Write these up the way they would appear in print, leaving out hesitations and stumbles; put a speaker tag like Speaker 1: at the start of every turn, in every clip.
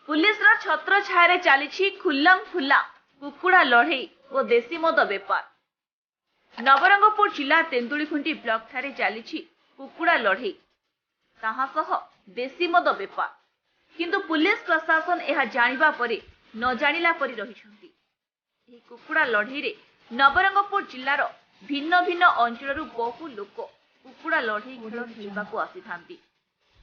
Speaker 1: Police छत्र छाया चली खुल्लम खुल्ला कुकुड़ा लड़े और देशी मद बेपार। नवरंगपुर जिला तेंदुलीखुंटी ब्लॉक ठारे चली कुकुड़ा लड़े देशी मद बेपार, किंतु पुलिस प्रशासन यह जानिबा परे न जानिला परि रहिछंती। कुकुड़ा लड़े रे नवरंगपुर जिलार भिन्न भिन्न अंचल बहु लोक कुकुड़ा लड़े खेल खेलवाक आसी थांती।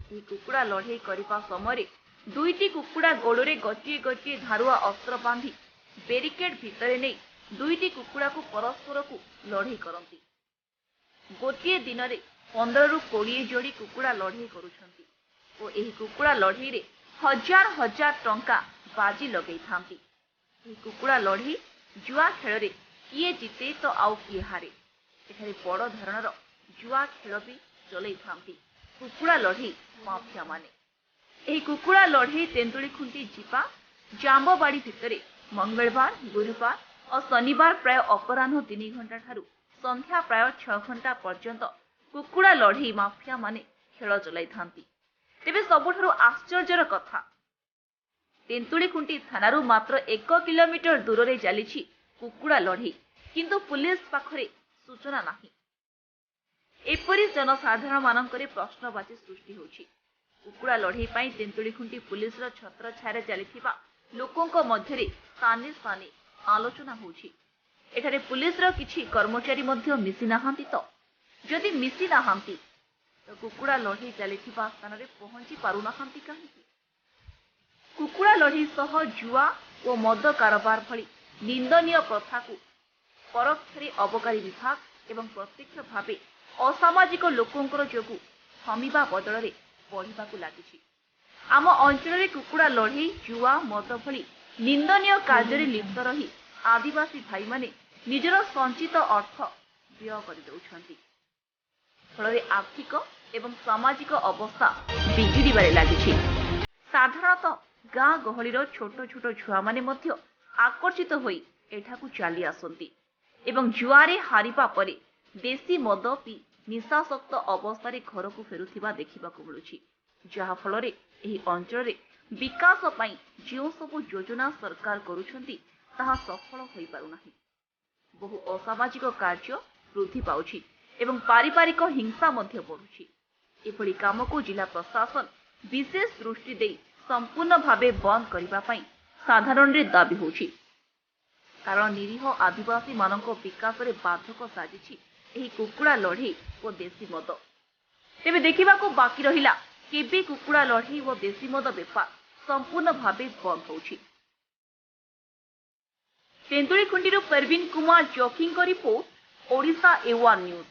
Speaker 1: कुकुड़ा लड़े करने समय दुईटी कुकुड़ा गोड़े गोटे गोटे धारुआ अस्त्र बांधी बेरिकेड भितर नहीं दुईटी कुकुड़ा को परस्पर को लड़े करती। गोटे दिन में 15 ରୁ 20 जोड़ी कुकुड़ा लड़े करुछंती और एही कुकुड़ा लड़े रे हजार हजार टंका बाजी लगे थांती। कुकुड़ा लड़े जुआ खेल रे किए जीते तो आउ किए हारे। एठारे बड़ धरणर जुआ खेल भी चलै थांती कुकुड़ा लड़े माफिया माने। एही कुकुड़ा लड़े तेंदुलीखुंटी जिपा जाम्बबाड़ी भितरे मंगलवार, गुरुवार और शनिवार प्राय अपराह्न 3 घंटा ठारू संध्या प्राय 6 घंटा पर्यंत कुकुड़ा लड़े माफिया माने खेल चलाई थांती। तेबे सबुठारु आश्चर्यर कथा, तेंतुलीखुंटी थानारू मात्र 1 किलोमीटर दूर रे चली कुकुड़ा लड़े, किंतु पुलिस पाखरे सूचना नाही। एपरी जनसाधारण मानकरे प्रश्नवाची सृष्टि होछि। कुकुड़ा लड़े पाई तेंतुलीखुंटी पुलिस छत्र छाया चलीथिबा लोकों मध्यरे स्थाने स्थाने आलोचना होछि। एठारे पुलिस किछि कर्मचारी मध्य मिसी नाहांती तो जदि मिसी नाहांती तो कुकुड़ा लड़े चलीथिबा स्थान रे पहुंची पारु नाहांती काहेकि? कुकुड़ा लड़े सह जुआ और मद कारोबार भली निंदनीय प्रथा को परोक्षरे अबकारी विभाग एवं प्रत्यक्ष भावे असामाजिक लोकंकर जोगु थमिबा बदल रे बढ़िबाकु लागिछि। आम अंचल कुकुड़ा लड़े जुआ मद भली निंदनीय कार्य लिप्त रही आदिवासी भाई माने निजर संचित अर्थ व्यय कर दउछंती। फल आर्थिक एवं सामाजिक अवस्था बिगिड़बारे लागिछि। साधारणतः गाँ गहलीर छोट छोट छुआ माने मध्य आकर्षित होई एठाकु चली आसंती एवं जुआरे हारिबा परे देशी मद पी निशाशक्त अवस्था घर को फेरुथिबा देखिबाकु मिलुछि। जहा फलरे एही अंचल विकास पई जो सबु योजना सरकार करुछंती ताहा सफल होई पारु नाही। बहु असामाजिक कार्य वृद्धि पाउछि एवं पारिवारिक हिंसा मध्य बढ़ुछि। एभली काम को जिला प्रशासन विशेष दृष्टि दे संपूर्ण भावे बंद करिबा पई साधारण रे दाबी होछि, कारण निरीह आदिवासी मानक विकास रे बाधक साजिछि एही कुकुड़ा लड़े और देशी मद। तेबे देखिबाकू बाकी रहिला केबे कुकुड़ा लड़े और देशी मद बेपार संपूर्ण भावे बंद होछि। तेंतुलीखुंटी परवीन कुमार जोखिंग रिपोर्ट, ओडिशा A1 न्यूज।